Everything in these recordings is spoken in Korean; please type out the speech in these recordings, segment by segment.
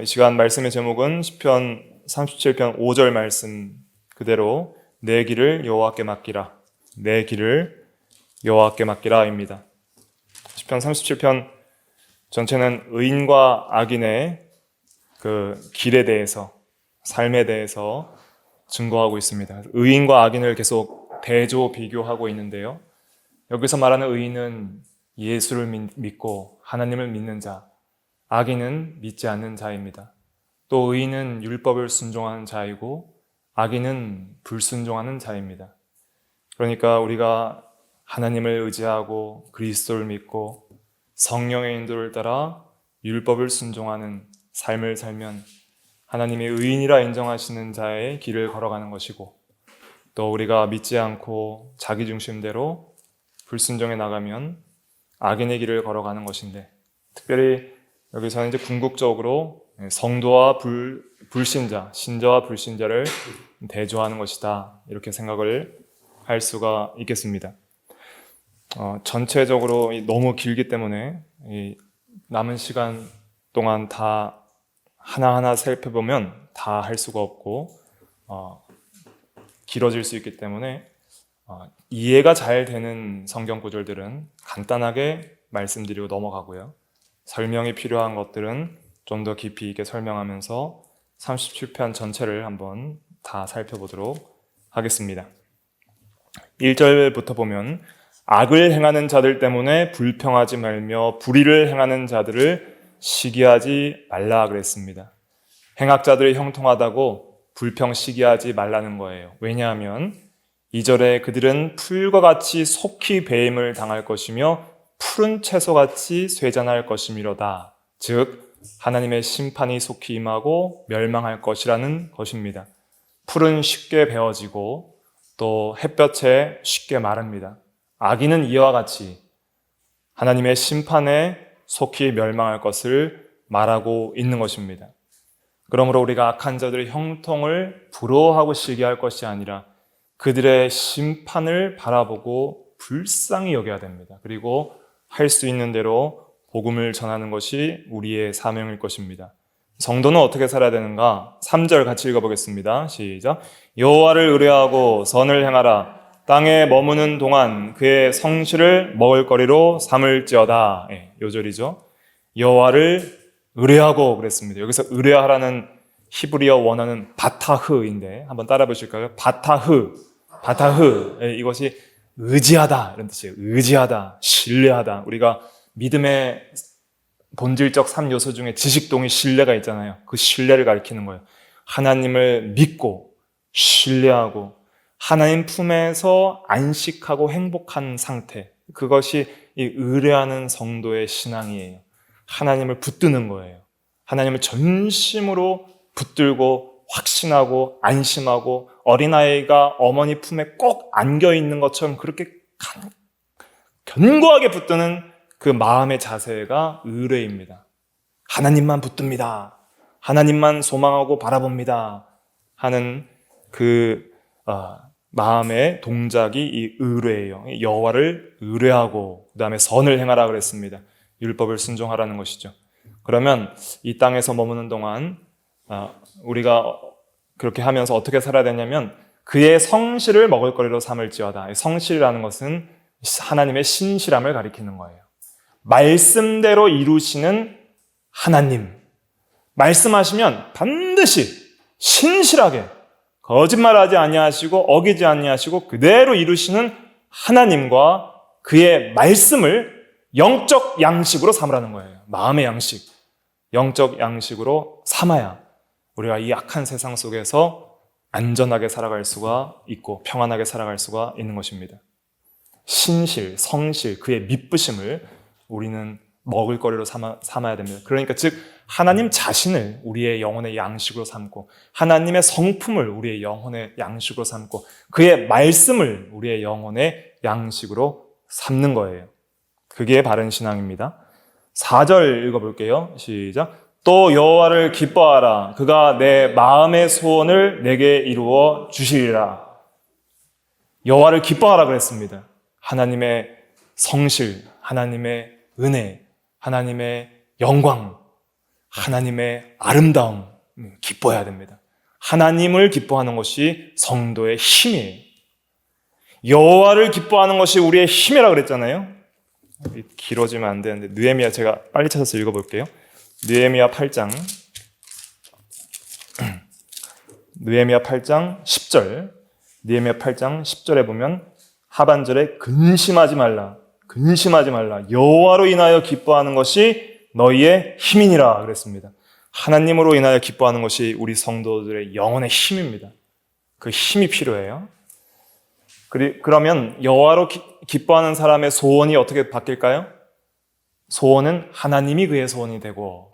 이 시간 말씀의 제목은 시편 37편 5절 말씀 그대로 내 길을 여호와께 맡기라. 내 길을 여호와께 맡기라입니다. 시편 37편 전체는 의인과 악인의 그 길에 대해서, 삶에 대해서 증거하고 있습니다. 의인과 악인을 계속 대조 비교하고 있는데요. 여기서 말하는 의인은 예수를 믿고 하나님을 믿는 자, 악인은 믿지 않는 자입니다. 또 의인은 율법을 순종하는 자이고 악인은 불순종하는 자입니다. 그러니까 우리가 하나님을 의지하고 그리스도를 믿고 성령의 인도를 따라 율법을 순종하는 삶을 살면 하나님이 의인이라 인정하시는 자의 길을 걸어가는 것이고, 또 우리가 믿지 않고 자기 중심대로 불순종해 나가면 악인의 길을 걸어가는 것인데, 특별히 여기서는 이제 궁극적으로 성도와 불신자, 신자와 불신자를 대조하는 것이다, 이렇게 생각을 할 수가 있겠습니다. 전체적으로 너무 길기 때문에 남은 시간 동안 다 하나하나 살펴보면 다 할 수가 없고 길어질 수 있기 때문에 이해가 잘 되는 성경 구절들은 간단하게 말씀드리고 넘어가고요. 설명이 필요한 것들은 좀 더 깊이 있게 설명하면서 37편 전체를 한번 다 살펴보도록 하겠습니다. 1절부터 보면 악을 행하는 자들 때문에 불평하지 말며 불의를 행하는 자들을 시기하지 말라 그랬습니다. 행악자들이 형통하다고 불평 시기하지 말라는 거예요. 왜냐하면 2절에 그들은 풀과 같이 속히 배임을 당할 것이며 푸른 채소같이 쇠잔할 것이미로다. 즉 하나님의 심판이 속히 임하고 멸망할 것이라는 것입니다. 풀은 쉽게 베어지고 또 햇볕에 쉽게 마릅니다. 악인은 이와 같이 하나님의 심판에 속히 멸망할 것을 말하고 있는 것입니다. 그러므로 우리가 악한 자들의 형통을 부러워하고 시기할 것이 아니라 그들의 심판을 바라보고 불쌍히 여겨야 됩니다. 그리고 할 수 있는 대로 복음을 전하는 것이 우리의 사명일 것입니다. 성도는 어떻게 살아야 되는가? 3절 같이 읽어보겠습니다. 시작. 여호와를 의뢰하고 선을 행하라. 땅에 머무는 동안 그의 성실을 먹을거리로 삼을지어다. 요 절이죠. 여호와를 의뢰하고 그랬습니다. 여기서 의뢰하라는 히브리어 원어는 바타흐인데 한번 따라 보실까요? 바타흐. 이것이 의지하다 이런 뜻이에요. 의지하다, 신뢰하다. 우리가 믿음의 본질적 3요소 중에 지식동의 신뢰가 있잖아요. 그 신뢰를 가리키는 거예요. 하나님을 믿고 신뢰하고 하나님 품에서 안식하고 행복한 상태, 그것이 이 의뢰하는 성도의 신앙이에요. 하나님을 붙드는 거예요. 하나님을 전심으로 붙들고 확신하고 안심하고 어린아이가 어머니 품에 꼭 안겨있는 것처럼 그렇게 견고하게 붙드는 그 마음의 자세가 의뢰입니다. 하나님만 붙듭니다. 하나님만 소망하고 바라봅니다 하는 그 마음의 동작이 이 의뢰예요. 여호와를 의뢰하고 그 다음에 선을 행하라 그랬습니다. 율법을 순종하라는 것이죠. 그러면 이 땅에서 머무는 동안 우리가 그렇게 하면서 어떻게 살아야 되냐면 그의 성실을 먹을거리로 삼을지어다. 성실이라는 것은 하나님의 신실함을 가리키는 거예요. 말씀대로 이루시는 하나님, 말씀하시면 반드시 신실하게 거짓말하지 아니하시고 어기지 아니하시고 그대로 이루시는 하나님과 그의 말씀을 영적 양식으로 삼으라는 거예요. 마음의 양식, 영적 양식으로 삼아야 우리가 이 악한 세상 속에서 안전하게 살아갈 수가 있고 평안하게 살아갈 수가 있는 것입니다. 신실, 성실, 그의 믿부심을 우리는 먹을거리로 삼아야 됩니다. 그러니까 즉 하나님 자신을 우리의 영혼의 양식으로 삼고 하나님의 성품을 우리의 영혼의 양식으로 삼고 그의 말씀을 우리의 영혼의 양식으로 삼는 거예요. 그게 바른 신앙입니다. 4절 읽어볼게요. 시작. 또 여호와를 기뻐하라. 그가 내 마음의 소원을 내게 이루어 주시리라. 여호와를 기뻐하라 그랬습니다. 하나님의 성실, 하나님의 은혜, 하나님의 영광, 하나님의 아름다움, 기뻐해야 됩니다. 하나님을 기뻐하는 것이 성도의 힘이에요. 여호와를 기뻐하는 것이 우리의 힘이라 그랬잖아요. 길어지면 안 되는데 느헤미야 제가 빨리 찾아서 읽어볼게요. 느헤미야 8장 느헤미야 8장 10절 느헤미야 8장 10절에 보면 하반절에 근심하지 말라 여호와로 인하여 기뻐하는 것이 너희의 힘이니라 그랬습니다. 하나님으로 인하여 기뻐하는 것이 우리 성도들의 영혼의 힘입니다. 그 힘이 필요해요. 그러면 여호와로 기뻐하는 사람의 소원이 어떻게 바뀔까요? 소원은 하나님이 그의 소원이 되고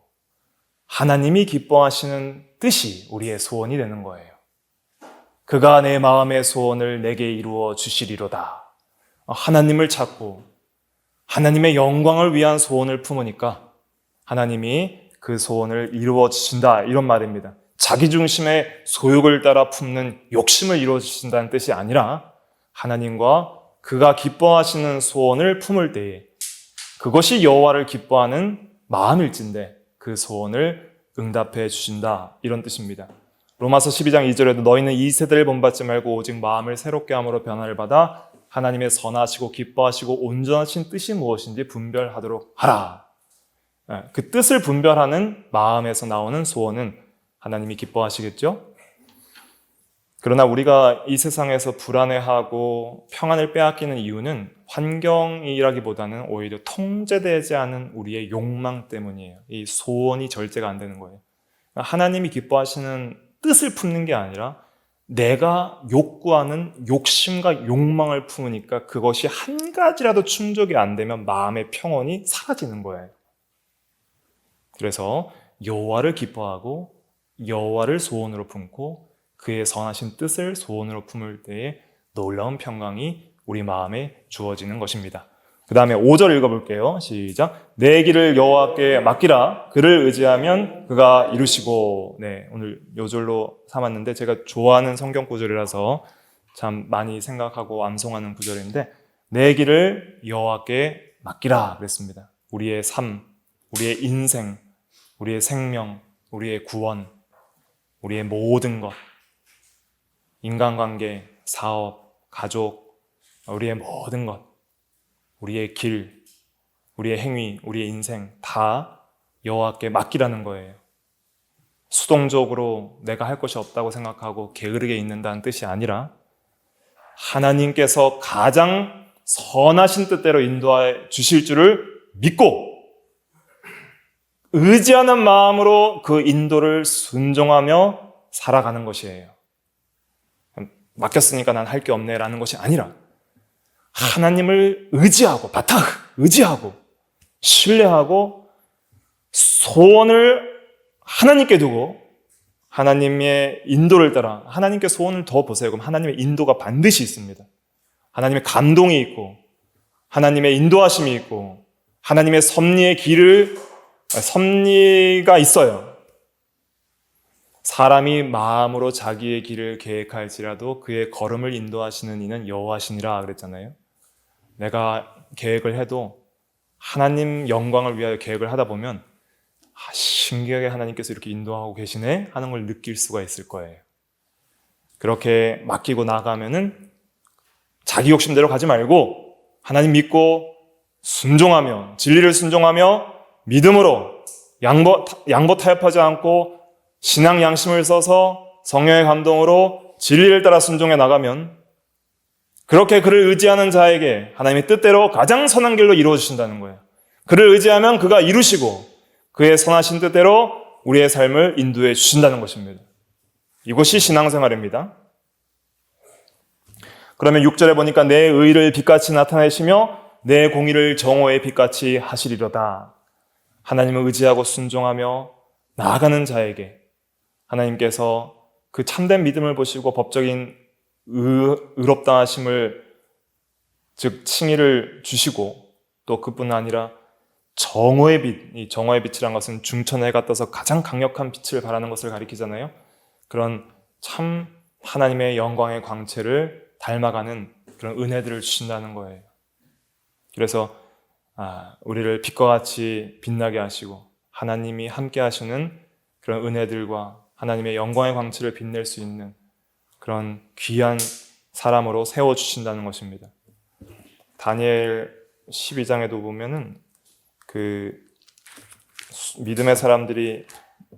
하나님이 기뻐하시는 뜻이 우리의 소원이 되는 거예요. 그가 내 마음의 소원을 내게 이루어 주시리로다. 하나님을 찾고 하나님의 영광을 위한 소원을 품으니까 하나님이 그 소원을 이루어 주신다 이런 말입니다. 자기중심의 소욕을 따라 품는 욕심을 이루어 주신다는 뜻이 아니라 하나님과 그가 기뻐하시는 소원을 품을 때에 그것이 여호와를 기뻐하는 마음일진데 그 소원을 응답해 주신다 이런 뜻입니다. 로마서 12장 2절에도 너희는 이 세대를 본받지 말고 오직 마음을 새롭게 함으로 변화를 받아 하나님의 선하시고 기뻐하시고 온전하신 뜻이 무엇인지 분별하도록 하라. 그 뜻을 분별하는 마음에서 나오는 소원은 하나님이 기뻐하시겠죠? 그러나 우리가 이 세상에서 불안해하고 평안을 빼앗기는 이유는 환경이라기보다는 오히려 통제되지 않은 우리의 욕망 때문이에요. 이 소원이 절제가 안 되는 거예요. 하나님이 기뻐하시는 뜻을 품는 게 아니라 내가 욕구하는 욕심과 욕망을 품으니까 그것이 한 가지라도 충족이 안 되면 마음의 평온이 사라지는 거예요. 그래서 여호와를 기뻐하고 여호와를 소원으로 품고 그의 선하신 뜻을 소원으로 품을 때에 놀라운 평강이 우리 마음에 주어지는 것입니다. 그 다음에 5절 읽어볼게요. 시작. 내 길을 여호와께 맡기라. 그를 의지하면 그가 이루시고. 네, 오늘 요 절로 삼았는데 제가 좋아하는 성경 구절이라서 참 많이 생각하고 암송하는 구절인데 내 길을 여호와께 맡기라 그랬습니다. 우리의 삶, 우리의 인생, 우리의 생명, 우리의 구원, 우리의 모든 것, 인간관계, 사업, 가족, 우리의 모든 것, 우리의 길, 우리의 행위, 우리의 인생 다 여호와께 맡기라는 거예요. 수동적으로 내가 할 것이 없다고 생각하고 게으르게 있는다는 뜻이 아니라 하나님께서 가장 선하신 뜻대로 인도해 주실 줄을 믿고 의지하는 마음으로 그 인도를 순종하며 살아가는 것이에요. 맡겼으니까 난 할 게 없네 라는 것이 아니라 하나님을 의지하고 바탕 의지하고 신뢰하고 소원을 하나님께 두고 하나님의 인도를 따라 하나님께 소원을 더 보세요. 그럼 하나님의 인도가 반드시 있습니다. 하나님의 감동이 있고 하나님의 인도하심이 있고 하나님의 섭리가 있어요. 사람이 마음으로 자기의 길을 계획할지라도 그의 걸음을 인도하시는 이는 여호와시니라 그랬잖아요. 내가 계획을 해도 하나님 영광을 위하여 계획을 하다 보면 신기하게 하나님께서 이렇게 인도하고 계시네 하는 걸 느낄 수가 있을 거예요. 그렇게 맡기고 나가면은 자기 욕심대로 가지 말고 하나님 믿고 순종하며 진리를 순종하며 믿음으로 양보 타협하지 않고 신앙 양심을 써서 성령의 감동으로 진리를 따라 순종해 나가면 그렇게 그를 의지하는 자에게 하나님의 뜻대로 가장 선한 길로 이루어 주신다는 거예요. 그를 의지하면 그가 이루시고 그의 선하신 뜻대로 우리의 삶을 인도해 주신다는 것입니다. 이것이 신앙생활입니다. 그러면 6절에 보니까 내 의를 빛같이 나타내시며 내 공의를 정오의 빛같이 하시리로다. 하나님을 의지하고 순종하며 나아가는 자에게 하나님께서 그 참된 믿음을 보시고 법적인 의롭다 하심을 즉 칭의를 주시고 또 그뿐 아니라 정오의 빛, 이 정오의 빛이란 것은 중천해가 떠서 가장 강력한 빛을 발하는 것을 가리키잖아요. 그런 참 하나님의 영광의 광채를 닮아가는 그런 은혜들을 주신다는 거예요. 그래서 우리를 빛과 같이 빛나게 하시고 하나님이 함께 하시는 그런 은혜들과 하나님의 영광의 광채를 빛낼 수 있는 그런 귀한 사람으로 세워주신다는 것입니다. 다니엘 12장에도 보면은 그 믿음의 사람들이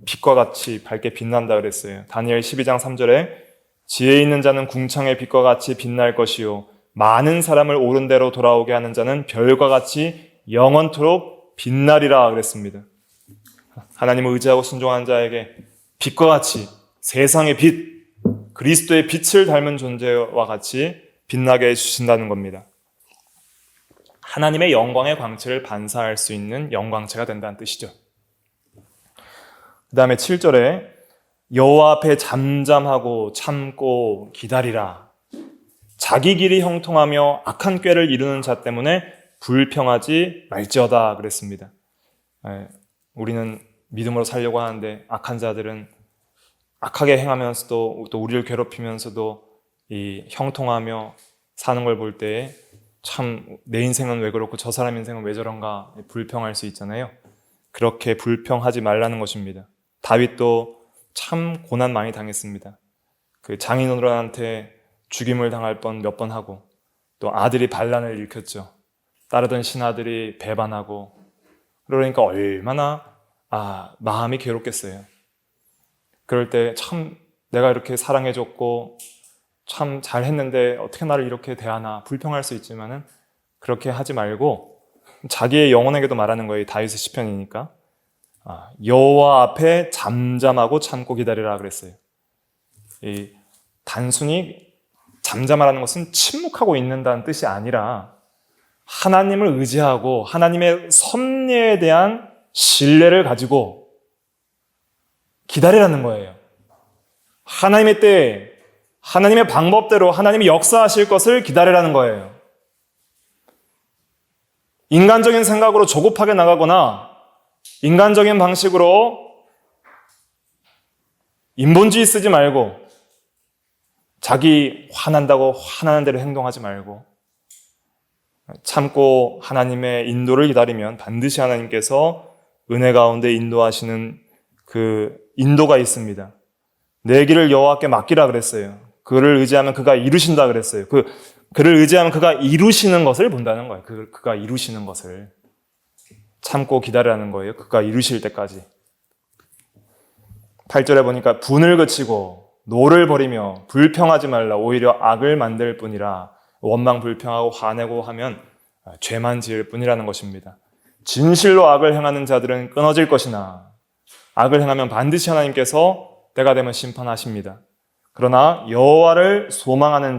빛과 같이 밝게 빛난다 그랬어요. 다니엘 12장 3절에 지혜 있는 자는 궁창의 빛과 같이 빛날 것이요 많은 사람을 옳은 대로 돌아오게 하는 자는 별과 같이 영원토록 빛나리라 그랬습니다. 하나님을 의지하고 순종하는 자에게 빛과 같이 세상의 빛, 그리스도의 빛을 닮은 존재와 같이 빛나게 해주신다는 겁니다. 하나님의 영광의 광채를 반사할 수 있는 영광체가 된다는 뜻이죠. 그 다음에 7절에 여호와 앞에 잠잠하고 참고 기다리라. 자기 길이 형통하며 악한 꾀를 이루는 자 때문에 불평하지 말지어다 그랬습니다. 우리는 믿음으로 살려고 하는데 악한 자들은 악하게 행하면서도 또 우리를 괴롭히면서도 이 형통하며 사는 걸 볼 때 참 내 인생은 왜 그렇고 저 사람 인생은 왜 저런가 불평할 수 있잖아요. 그렇게 불평하지 말라는 것입니다. 다윗도 참 고난 많이 당했습니다. 그 장인어른한테 죽임을 당할 뻔 몇 번 하고 또 아들이 반란을 일으켰죠. 따르던 신하들이 배반하고 그러니까 얼마나 마음이 괴롭겠어요. 그럴 때 참 내가 이렇게 사랑해줬고 참 잘했는데 어떻게 나를 이렇게 대하나 불평할 수 있지만은 그렇게 하지 말고 자기의 영혼에게도 말하는 거예요. 다윗의 시편이니까. 여호와 앞에 잠잠하고 참고 기다리라 그랬어요. 이 단순히 잠잠하라는 것은 침묵하고 있는다는 뜻이 아니라 하나님을 의지하고 하나님의 섭리에 대한 신뢰를 가지고 기다리라는 거예요. 하나님의 때에 하나님의 방법대로 하나님이 역사하실 것을 기다리라는 거예요. 인간적인 생각으로 조급하게 나가거나 인간적인 방식으로 인본주의 쓰지 말고 자기 화난다고 화나는 대로 행동하지 말고 참고 하나님의 인도를 기다리면 반드시 하나님께서 은혜 가운데 인도하시는 그 인도가 있습니다. 내 길을 여호와께 맡기라 그랬어요. 그를 의지하면 그가 이루신다 그랬어요. 그를 의지하면 그가 이루시는 것을 본다는 거예요. 그가 이루시는 것을 참고 기다리라는 거예요. 그가 이루실 때까지. 8절에 보니까 분을 그치고 노를 버리며 불평하지 말라. 오히려 악을 만들 뿐이라. 원망 불평하고 화내고 하면 죄만 지을 뿐이라는 것입니다. 진실로 악을 행하는 자들은 끊어질 것이나 악을 행하면 반드시 하나님께서 때가 되면 심판하십니다. 그러나 여호와를 소망하는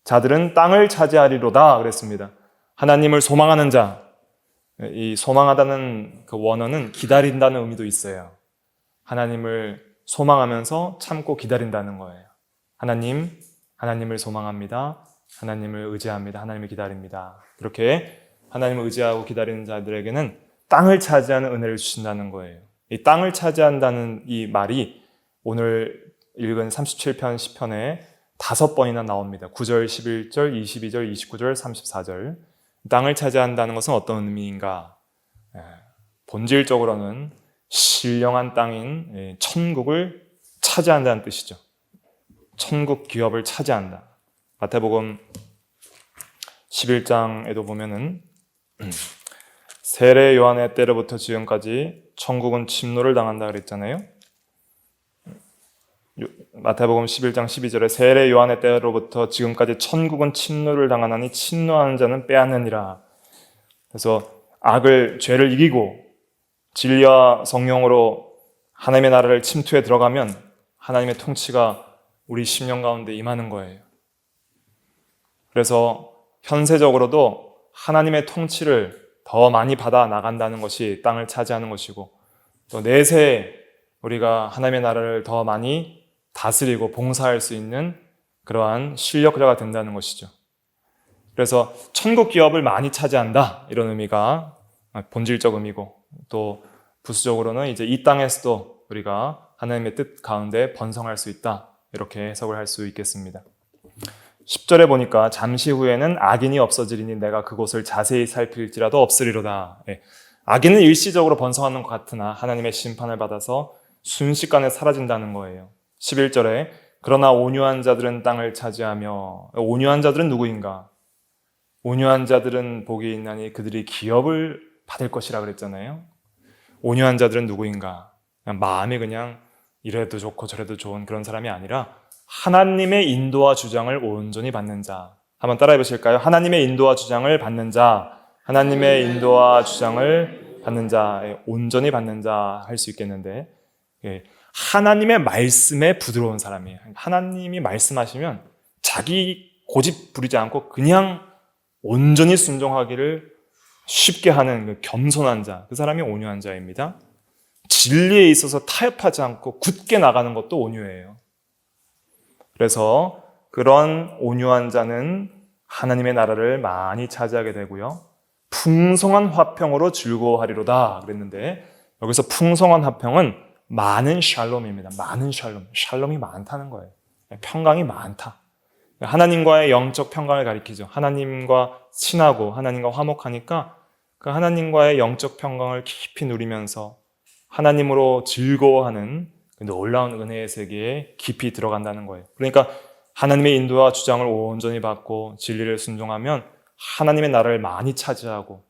자들은 땅을 차지하리로다 그랬습니다. 하나님을 소망하는 자, 이 소망하다는 그 원어는 기다린다는 의미도 있어요. 하나님을 소망하면서 참고 기다린다는 거예요. 하나님을 소망합니다. 하나님을 의지합니다. 하나님을 기다립니다. 그렇게 하나님을 의지하고 기다리는 자들에게는 땅을 차지하는 은혜를 주신다는 거예요. 이 땅을 차지한다는 이 말이 오늘 읽은 37편 시편에 5번이나 나옵니다. 9절, 11절, 22절, 29절, 34절. 땅을 차지한다는 것은 어떤 의미인가? 본질적으로는 신령한 땅인 천국을 차지한다는 뜻이죠. 천국 기업을 차지한다. 마태복음 11장에도 보면은 세례 요한의 때로부터 지금까지 천국은 침노를 당한다 그랬잖아요. 마태복음 11장 12절에 세례 요한의 때로부터 지금까지 천국은 침노를 당하나니 침노하는 자는 빼앗느니라. 그래서 죄를 이기고 진리와 성령으로 하나님의 나라를 침투해 들어가면 하나님의 통치가 우리 심령 가운데 임하는 거예요. 그래서 현세적으로도 하나님의 통치를 더 많이 받아 나간다는 것이 땅을 차지하는 것이고 또 내세에 우리가 하나님의 나라를 더 많이 다스리고 봉사할 수 있는 그러한 실력자가 된다는 것이죠. 그래서 천국 기업을 많이 차지한다 이런 의미가 본질적 의미고 또 부수적으로는 이제 이 땅에서도 우리가 하나님의 뜻 가운데 번성할 수 있다 이렇게 해석을 할 수 있겠습니다. 10절에 보니까 잠시 후에는 악인이 없어지리니 내가 그곳을 자세히 살필지라도 없으리로다. 악인은 일시적으로 번성하는 것 같으나 하나님의 심판을 받아서 순식간에 사라진다는 거예요. 11절에 그러나 온유한 자들은 땅을 차지하며, 온유한 자들은 누구인가? 온유한 자들은 복이 있나니 그들이 기업을 받을 것이라 그랬잖아요. 온유한 자들은 누구인가? 그냥 마음이 그냥 이래도 좋고 저래도 좋은 그런 사람이 아니라 하나님의 인도와 주장을 온전히 받는 자. 한번 따라해 보실까요? 하나님의 인도와 주장을 받는 자, 하나님의 인도와 주장을 받는 자, 온전히 받는 자 할 수 있겠는데, 하나님의 말씀에 부드러운 사람이에요. 하나님이 말씀하시면 자기 고집 부리지 않고 그냥 온전히 순종하기를 쉽게 하는 그 겸손한 자, 그 사람이 온유한 자입니다. 진리에 있어서 타협하지 않고 굳게 나가는 것도 온유예요. 그래서 그런 온유한 자는 하나님의 나라를 많이 차지하게 되고요. 풍성한 화평으로 즐거워하리로다 그랬는데, 여기서 풍성한 화평은 많은 샬롬입니다. 많은 샬롬. 샬롬이 많다는 거예요. 평강이 많다. 하나님과의 영적 평강을 가리키죠. 하나님과 친하고 하나님과 화목하니까 그 하나님과의 영적 평강을 깊이 누리면서 하나님으로 즐거워하는 그 놀라운 은혜의 세계에 깊이 들어간다는 거예요. 그러니까 하나님의 인도와 주장을 온전히 받고 진리를 순종하면 하나님의 나라를 많이 차지하고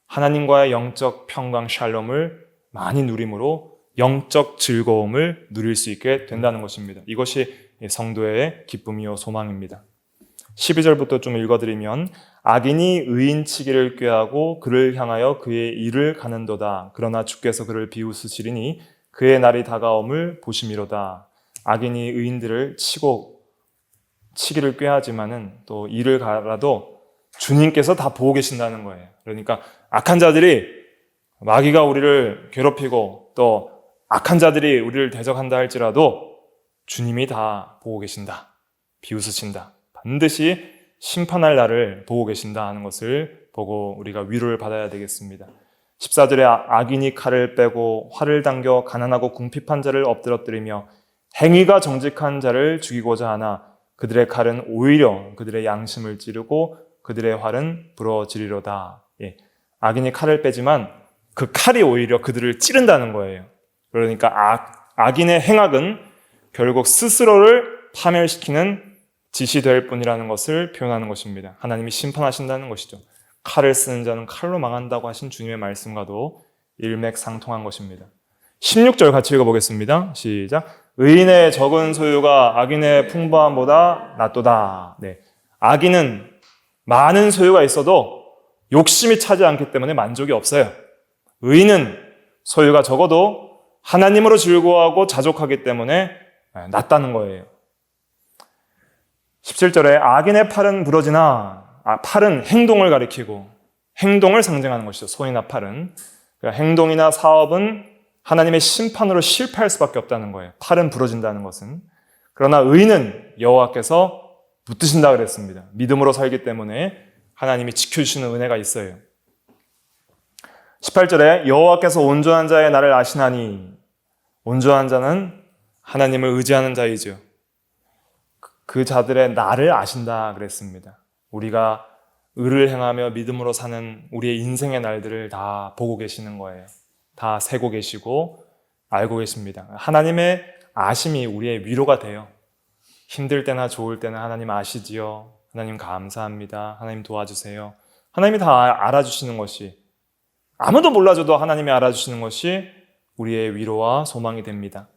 하나님과의 영적 평강 샬롬을 많이 누림으로 영적 즐거움을 누릴 수 있게 된다는 것입니다. 이것이 성도의 기쁨이요 소망입니다. 12절부터 좀 읽어드리면 악인이 의인치기를 꾀하고 그를 향하여 그의 일을 가는도다. 그러나 주께서 그를 비웃으시리니 그의 날이 다가옴을 보심이로다. 악인이 의인들을 치기를 꾀하지만은 또 일을 가라도 주님께서 다 보고 계신다는 거예요. 그러니까 악한 자들이 마귀가 우리를 괴롭히고 또 악한 자들이 우리를 대적한다 할지라도 주님이 다 보고 계신다. 비웃으신다. 반드시 심판할 날을 보고 계신다 하는 것을 보고 우리가 위로를 받아야 되겠습니다. 14절에 악인이 칼을 빼고 활을 당겨 가난하고 궁핍한 자를 엎드러뜨리며 행위가 정직한 자를 죽이고자 하나 그들의 칼은 오히려 그들의 양심을 찌르고 그들의 활은 부러지리로다. 악인이 칼을 빼지만 그 칼이 오히려 그들을 찌른다는 거예요. 그러니까 악인의 행악은 결국 스스로를 파멸시키는 짓이 될 뿐이라는 것을 표현하는 것입니다. 하나님이 심판하신다는 것이죠. 칼을 쓰는 자는 칼로 망한다고 하신 주님의 말씀과도 일맥상통한 것입니다. 16절 같이 읽어보겠습니다. 시작. 의인의 적은 소유가 악인의 풍부함보다 낫도다. 악인은 많은 소유가 있어도 욕심이 차지 않기 때문에 만족이 없어요. 의인은 소유가 적어도 하나님으로 즐거워하고 자족하기 때문에 낫다는 거예요. 17절에 악인의 팔은 부러지나, 팔은 행동을 가리키고 행동을 상징하는 것이죠. 손이나 팔은. 그러니까 행동이나 사업은 하나님의 심판으로 실패할 수밖에 없다는 거예요. 팔은 부러진다는 것은. 그러나 의인은 여호와께서 붙드신다 그랬습니다. 믿음으로 살기 때문에 하나님이 지켜주시는 은혜가 있어요. 18절에 여호와께서 온전한 자의 나를 아시나니, 온전한 자는 하나님을 의지하는 자이죠. 그 자들의 나를 아신다 그랬습니다. 우리가 의를 행하며 믿음으로 사는 우리의 인생의 날들을 다 보고 계시는 거예요. 다 세고 계시고 알고 계십니다. 하나님의 아심이 우리의 위로가 돼요. 힘들 때나 좋을 때는 하나님 아시지요. 하나님 감사합니다. 하나님 도와주세요. 하나님이 다 알아주시는 것이, 아무도 몰라줘도 하나님이 알아주시는 것이 우리의 위로와 소망이 됩니다.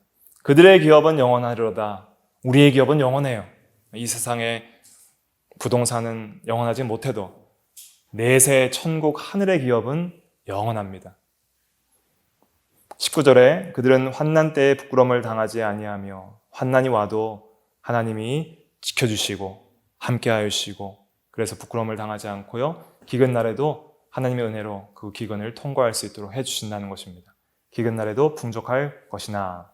그들의 기업은 영원하리로다. 우리의 기업은 영원해요. 이 세상의 부동산은 영원하지 못해도 내세 천국 하늘의 기업은 영원합니다. 19절에 그들은 환난 때에 부끄러움을 당하지 아니하며, 환난이 와도 하나님이 지켜주시고 함께하여 주시고, 그래서 부끄러움을 당하지 않고요, 기근 날에도 하나님의 은혜로 그 기근을 통과할 수 있도록 해주신다는 것입니다. 기근 날에도 풍족할 것이나.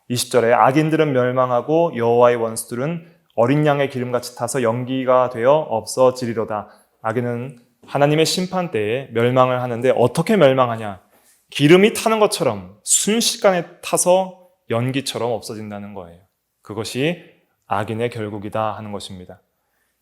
20절에 악인들은 멸망하고 여호와의 원수들은 어린 양의 기름같이 타서 연기가 되어 없어지리로다. 악인은 하나님의 심판 때에 멸망을 하는데 어떻게 멸망하냐? 기름이 타는 것처럼 순식간에 타서 연기처럼 없어진다는 거예요. 그것이 악인의 결국이다 하는 것입니다.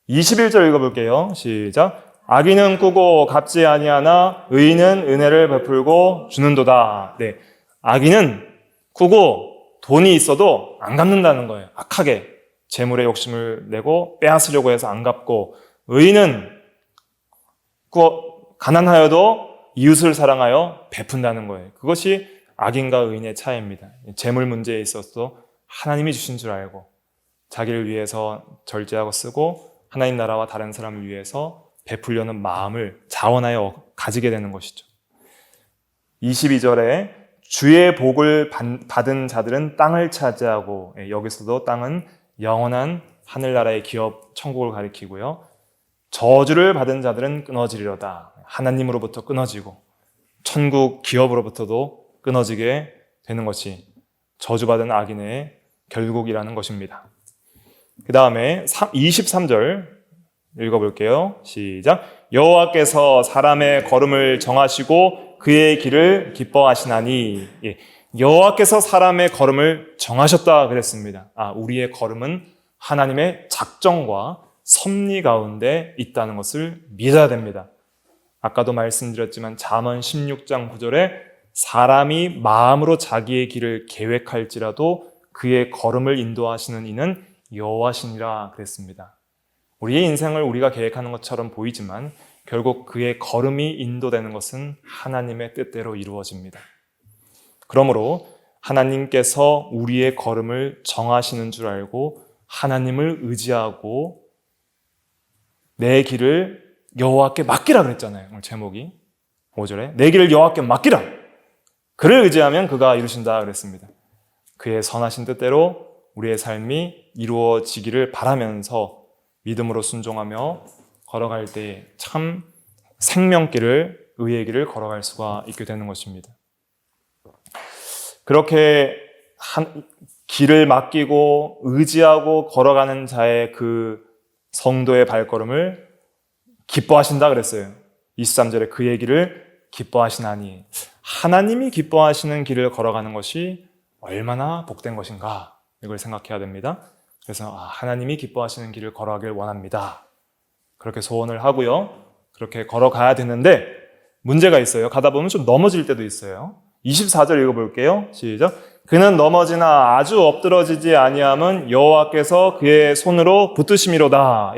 21절 읽어볼게요. 시작. 악인은 꾸고 갚지 아니하나 의인은 은혜를 베풀고 주는도다. 네, 악인은 꾸고 돈이 있어도 안 갚는다는 거예요. 악하게 재물에 욕심을 내고 빼앗으려고 해서 안 갚고, 의인은 가난하여도 이웃을 사랑하여 베푼다는 거예요. 그것이 악인과 의인의 차이입니다. 재물 문제에 있어서도 하나님이 주신 줄 알고 자기를 위해서 절제하고 쓰고 하나님 나라와 다른 사람을 위해서 베풀려는 마음을 자원하여 가지게 되는 것이죠. 22절에 주의 복을 받은 자들은 땅을 차지하고, 여기서도 땅은 영원한 하늘나라의 기업 천국을 가리키고요. 저주를 받은 자들은 끊어지리로다. 하나님으로부터 끊어지고 천국 기업으로부터도 끊어지게 되는 것이 저주받은 악인의 결국이라는 것입니다. 그 다음에 23절 읽어볼게요. 시작. 여호와께서 사람의 걸음을 정하시고 그의 길을 기뻐하시나니. 여호와께서 사람의 걸음을 정하셨다 그랬습니다. 우리의 걸음은 하나님의 작정과 섭리 가운데 있다는 것을 믿어야 됩니다. 아까도 말씀드렸지만 잠언 16장 9절에 사람이 마음으로 자기의 길을 계획할지라도 그의 걸음을 인도하시는 이는 여호와시니라 그랬습니다. 우리의 인생을 우리가 계획하는 것처럼 보이지만 결국 그의 걸음이 인도되는 것은 하나님의 뜻대로 이루어집니다. 그러므로 하나님께서 우리의 걸음을 정하시는 줄 알고 하나님을 의지하고 내 길을 여호와께 맡기라 그랬잖아요. 오늘 제목이 5절에 내 길을 여호와께 맡기라. 그를 의지하면 그가 이루신다 그랬습니다. 그의 선하신 뜻대로 우리의 삶이 이루어지기를 바라면서 믿음으로 순종하며 걸어갈 때 참 생명길을, 의의 길을 걸어갈 수가 있게 되는 것입니다. 그렇게 길을 맡기고 의지하고 걸어가는 자의 그 성도의 발걸음을 기뻐하신다 그랬어요. 23절에 그의 길을 기뻐하시나니. 하나님이 기뻐하시는 길을 걸어가는 것이 얼마나 복된 것인가, 이걸 생각해야 됩니다. 그래서 하나님이 기뻐하시는 길을 걸어가길 원합니다. 그렇게 소원을 하고요. 그렇게 걸어가야 되는데 문제가 있어요. 가다 보면 좀 넘어질 때도 있어요. 24절 읽어볼게요. 시작. 그는 넘어지나 아주 엎드러지지 아니함은 여호와께서 그의 손으로 붙드심이로다.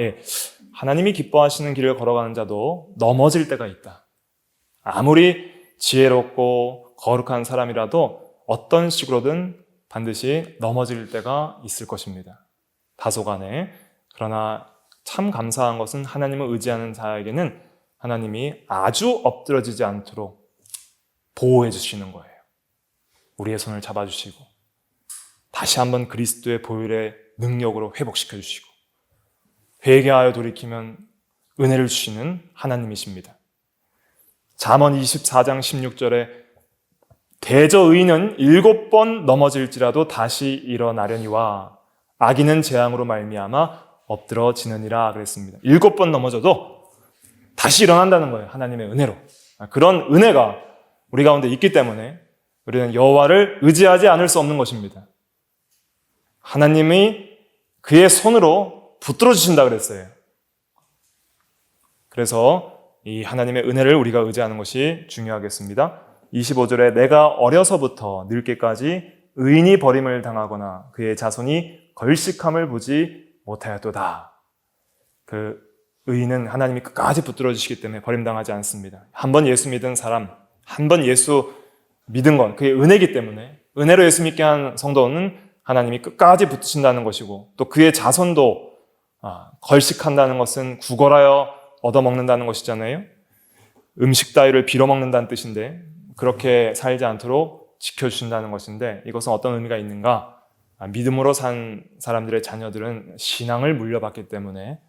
하나님이 기뻐하시는 길을 걸어가는 자도 넘어질 때가 있다. 아무리 지혜롭고 거룩한 사람이라도 어떤 식으로든 반드시 넘어질 때가 있을 것입니다. 다소간에. 그러나 참 감사한 것은 하나님을 의지하는 자에게는 하나님이 아주 엎드러지지 않도록 보호해 주시는 거예요. 우리의 손을 잡아주시고 다시 한번 그리스도의 보혈의 능력으로 회복시켜 주시고 회개하여 돌이키면 은혜를 주시는 하나님이십니다. 잠언 24장 16절에 대저 의인은 7번 넘어질지라도 다시 일어나려니와 악인은 재앙으로 말미암아 엎드러지느니라 그랬습니다. 7번 넘어져도 다시 일어난다는 거예요. 하나님의 은혜로. 그런 은혜가 우리 가운데 있기 때문에 우리는 여호와를 의지하지 않을 수 없는 것입니다. 하나님이 그의 손으로 붙들어 주신다 그랬어요. 그래서 이 하나님의 은혜를 우리가 의지하는 것이 중요하겠습니다. 25절에 내가 어려서부터 늙게까지 의인이 버림을 당하거나 그의 자손이 걸식함을 보지 못하였도다. 그 의인은 하나님이 끝까지 붙들어 주시기 때문에 버림당하지 않습니다. 한번 예수 믿은 사람, 한번 예수 믿은 건 그의 은혜이기 때문에 은혜로 예수 믿게 한 성도는 하나님이 끝까지 붙으신다는 것이고 또 그의 자손도 걸식한다는 것은 구걸하여 얻어먹는다는 것이잖아요. 음식 따위를 빌어먹는다는 뜻인데 그렇게 살지 않도록 지켜주신다는 것인데 이것은 어떤 의미가 있는가? 믿음으로 산 사람들의 자녀들은 신앙을 물려받기 때문에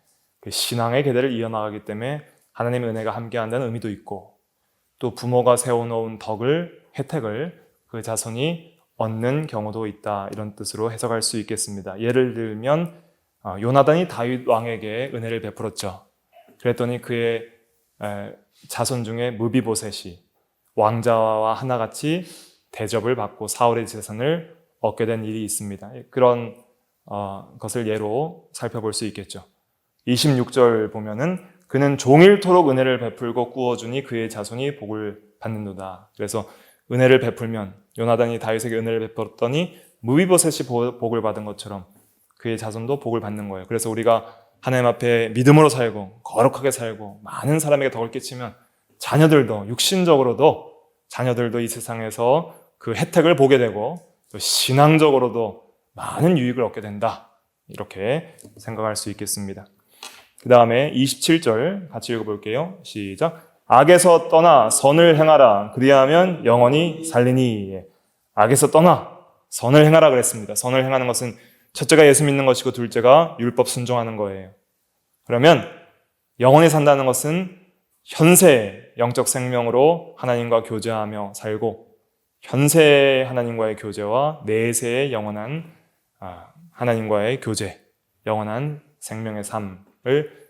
그 신앙의 계대를 이어나가기 때문에 하나님의 은혜가 함께한다는 의미도 있고 또 부모가 세워놓은 덕을, 혜택을 그 자손이 얻는 경우도 있다. 이런 뜻으로 해석할 수 있겠습니다. 예를 들면 요나단이 다윗 왕에게 은혜를 베풀었죠. 그랬더니 그의 자손 중에 무비보셋이 왕자와 하나같이 대접을 받고 사울의 재산을 얻게 된 일이 있습니다. 그런 것을 예로 살펴볼 수 있겠죠. 26절 보면은 그는 종일토록 은혜를 베풀고 꾸어주니 그의 자손이 복을 받는도다. 그래서 은혜를 베풀면 요나단이 다윗에게 은혜를 베풀었더니 무비보셋이 복을 받은 것처럼 그의 자손도 복을 받는 거예요. 그래서 우리가 하나님 앞에 믿음으로 살고 거룩하게 살고 많은 사람에게 덕을 끼치면 자녀들도 육신적으로도 자녀들도 이 세상에서 그 혜택을 보게 되고 또 신앙적으로도 많은 유익을 얻게 된다. 이렇게 생각할 수 있겠습니다. 그 다음에 27절 같이 읽어볼게요. 시작. 악에서 떠나 선을 행하라. 그리하면 영원히 살리니. 악에서 떠나 선을 행하라 그랬습니다. 선을 행하는 것은 첫째가 예수 믿는 것이고 둘째가 율법 순종하는 거예요. 그러면 영원히 산다는 것은 현세의 영적 생명으로 하나님과 교제하며 살고 현세의 하나님과의 교제와 내세의 영원한 하나님과의 교제, 영원한 생명의 삶을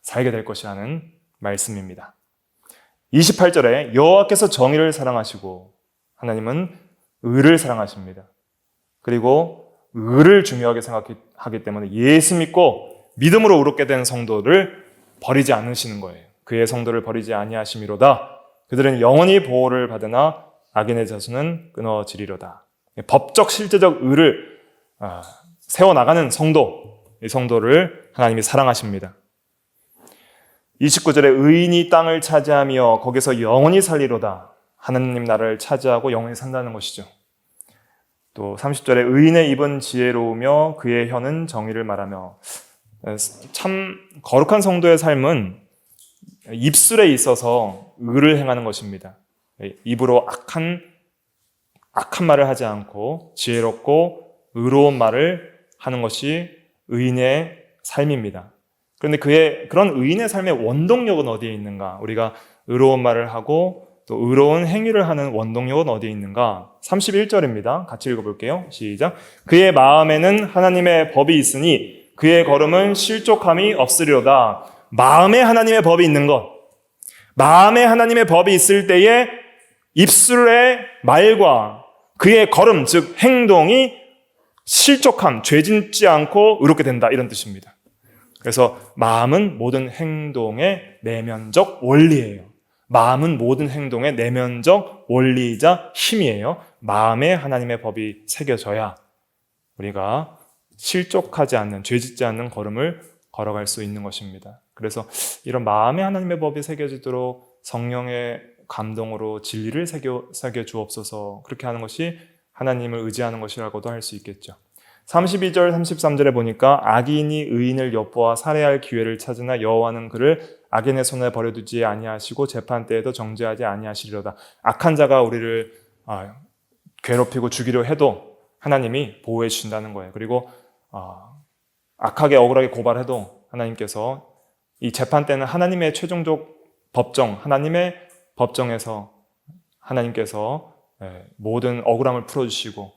살게 될 것이라는 말씀입니다. 28절에 여호와께서 정의를 사랑하시고 하나님은 의를 사랑하십니다. 그리고 의를 중요하게 생각하기 때문에 예수 믿고 믿음으로 의롭게 된 성도를 버리지 않으시는 거예요. 그의 성도를 버리지 아니하심이로다. 그들은 영원히 보호를 받으나 악인의 자손은 끊어지리로다. 법적 실제적 의를 세워나가는 성도, 이 성도를 하나님이 사랑하십니다. 29절에 의인이 땅을 차지하며 거기서 영원히 살리로다. 하나님 나라를 차지하고 영원히 산다는 것이죠. 또 30절에 의인의 입은 지혜로우며 그의 혀는 정의를 말하며 참 거룩한 성도의 삶은 입술에 있어서 의를 행하는 것입니다. 입으로 악한 말을 하지 않고 지혜롭고 의로운 말을 하는 것이 의인의 삶입니다. 그런데 그런 의인의 삶의 원동력은 어디에 있는가? 우리가 의로운 말을 하고 또 의로운 행위를 하는 원동력은 어디에 있는가? 31절입니다. 같이 읽어볼게요. 시작. 그의 마음에는 하나님의 법이 있으니 그의 걸음은 실족함이 없으리로다. 마음에 하나님의 법이 있는 것. 마음에 하나님의 법이 있을 때에 입술의 말과 그의 걸음, 즉 행동이 실족함, 죄짓지 않고 의롭게 된다. 이런 뜻입니다. 그래서 마음은 모든 행동의 내면적 원리예요. 마음은 모든 행동의 내면적 원리이자 힘이에요. 마음에 하나님의 법이 새겨져야 우리가 실족하지 않는, 죄짓지 않는 걸음을 걸어갈 수 있는 것입니다. 그래서 이런 마음에 하나님의 법이 새겨지도록 성령의 감동으로 진리를 새겨 주옵소서. 그렇게 하는 것이 하나님을 의지하는 것이라고도 할 수 있겠죠. 32절, 33절에 보니까 악인이 의인을 엿보아 살해할 기회를 찾으나 여호와는 그를 악인의 손에 버려두지 아니하시고 재판 때에도 정죄하지 아니하시리로다. 악한 자가 우리를 괴롭히고 죽이려 해도 하나님이 보호해 주신다는 거예요. 그리고 악하게 억울하게 고발해도 하나님께서 이 재판 때는 하나님의 최종적 법정, 하나님의 법정에서 하나님께서 모든 억울함을 풀어주시고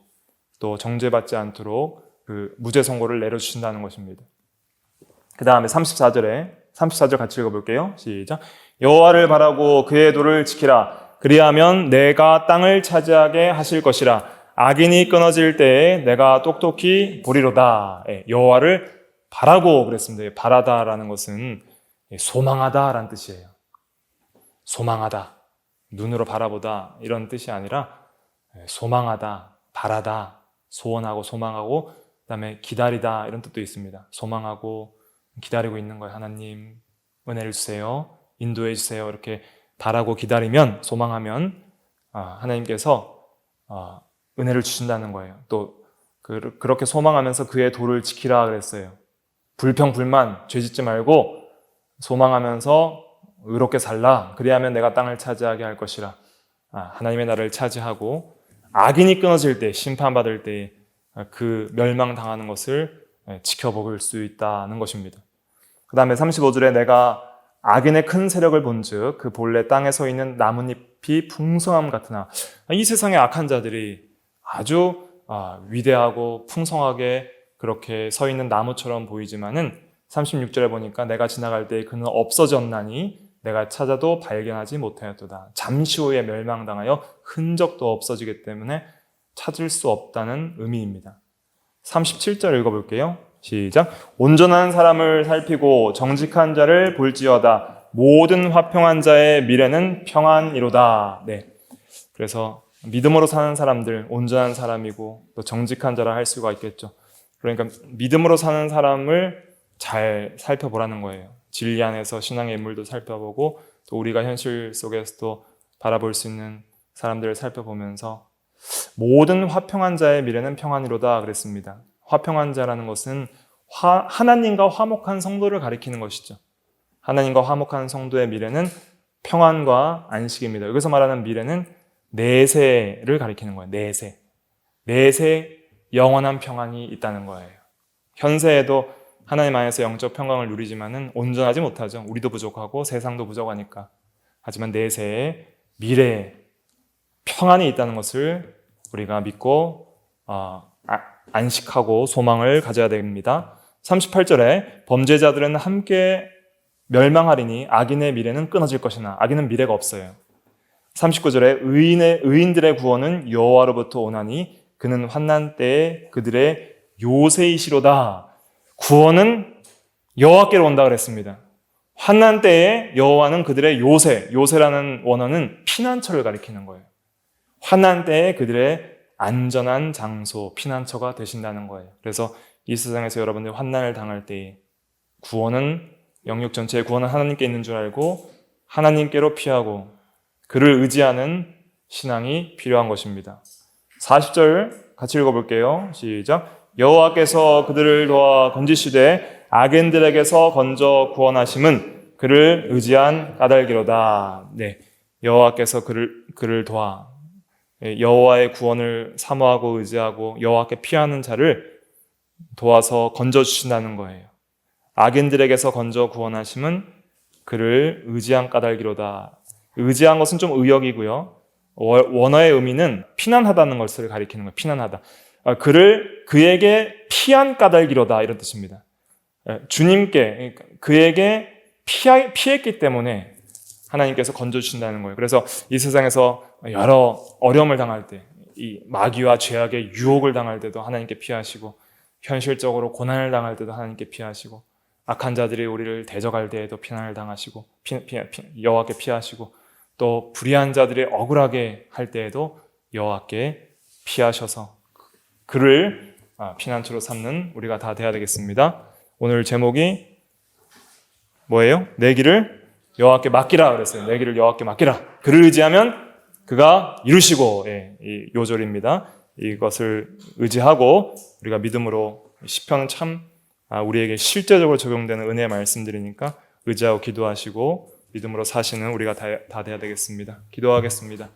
또 정죄받지 않도록 그 무죄 선고를 내려주신다는 것입니다. 그 다음에 34절 같이 읽어볼게요. 시작. 여호와를 바라고 그의 도를 지키라. 그리하면 내가 땅을 차지하게 하실 것이라. 악인이 끊어질 때에 내가 똑똑히 보리로다. 여호와를 바라고 그랬습니다. 바라다라는 것은 소망하다라는 뜻이에요. 소망하다, 눈으로 바라보다 이런 뜻이 아니라 소망하다, 바라다, 소원하고 소망하고 그다음에 기다리다 이런 뜻도 있습니다. 소망하고 기다리고 있는 거예요. 하나님 은혜를 주세요, 인도해 주세요. 이렇게 바라고 기다리면, 소망하면 하나님께서 은혜를 주신다는 거예요. 또 그렇게 소망하면서 그의 도를 지키라 그랬어요. 불평불만 죄짓지 말고 소망하면서 의롭게 살라. 그리하면 내가 땅을 차지하게 할 것이라. 하나님의 나라를 차지하고 악인이 끊어질 때, 심판받을 때 그 멸망당하는 것을 지켜볼 수 있다는 것입니다. 그 다음에 35절에 내가 악인의 큰 세력을 본즉 그 본래 땅에 서 있는 나뭇잎이 풍성함 같으나, 이 세상의 악한 자들이 아주 위대하고 풍성하게 그렇게 서 있는 나무처럼 보이지만은 36절에 보니까 내가 지나갈 때 그는 없어졌나니 내가 찾아도 발견하지 못하였도다. 잠시 후에 멸망당하여 흔적도 없어지기 때문에 찾을 수 없다는 의미입니다. 37절 읽어볼게요. 시작. 온전한 사람을 살피고 정직한 자를 볼지어다. 모든 화평한 자의 미래는 평안이로다. 네. 그래서 믿음으로 사는 사람들, 온전한 사람이고 또 정직한 자라 할 수가 있겠죠. 그러니까 믿음으로 사는 사람을 잘 살펴보라는 거예요. 진리 안에서 신앙의 인물도 살펴보고 또 우리가 현실 속에서도 바라볼 수 있는 사람들을 살펴보면서 모든 화평한 자의 미래는 평안이로다 그랬습니다. 화평한 자라는 것은 하나님과 화목한 성도를 가리키는 것이죠. 하나님과 화목한 성도의 미래는 평안과 안식입니다. 여기서 말하는 미래는 내세를 가리키는 거예요. 내세 영원한 평안이 있다는 거예요. 현세에도 하나님 안에서 영적 평강을 누리지만은 온전하지 못하죠. 우리도 부족하고 세상도 부족하니까. 하지만 내세에 미래에 평안이 있다는 것을 우리가 믿고 안식하고 소망을 가져야 됩니다. 38절에 범죄자들은 함께 멸망하리니 악인의 미래는 끊어질 것이나 악인은 미래가 없어요. 39절에 의인들의 구원은 여호와로부터 오나니 그는 환난 때에 그들의 요새이시로다. 구원은 여호와께로 온다 그랬습니다. 환난 때에 여호와는 그들의 요새라는 원어는 피난처를 가리키는 거예요. 환난 때에 그들의 안전한 장소, 피난처가 되신다는 거예요. 그래서 이 세상에서 여러분들 환난을 당할 때에 구원은 영역 전체의 구원은 하나님께 있는 줄 알고 하나님께로 피하고 그를 의지하는 신앙이 필요한 것입니다. 40절 같이 읽어볼게요. 시작. 여호와께서 그들을 도와 건지시되 악인들에게서 건져 구원하심은 그를 의지한 까닭이로다. 네, 여호와께서 그를 도와 여호와의 구원을 사모하고 의지하고 여호와께 피하는 자를 도와서 건져 주신다는 거예요. 악인들에게서 건져 구원하심은 그를 의지한 까닭이로다. 의지한 것은 좀 의역이고요. 원어의 의미는 피난하다는 것을 가리키는 거예요. 피난하다. 그에게 피한 까닭이로다 이런 뜻입니다. 주님께 그에게 피했기 때문에 하나님께서 건져주신다는 거예요. 그래서 이 세상에서 여러 어려움을 당할 때, 이 마귀와 죄악의 유혹을 당할 때도 하나님께 피하시고 현실적으로 고난을 당할 때도 하나님께 피하시고 악한 자들이 우리를 대적할 때에도 피난을 당하시고 여호와께 피하시고 또 불의한 자들이 억울하게 할 때에도 여호와께 피하셔서 그를 피난처로 삼는 우리가 다 돼야 되겠습니다. 오늘 제목이 뭐예요? 내 길을 여호와께 맡기라 그랬어요. 내 길을 여호와께 맡기라. 그를 의지하면 그가 이루시고, 이 요절입니다. 이것을 의지하고 우리가 믿음으로 시편은 참 우리에게 실제적으로 적용되는 은혜의 말씀들이니까 의지하고 기도하시고 믿음으로 사시는 우리가 다 돼야 되겠습니다. 기도하겠습니다.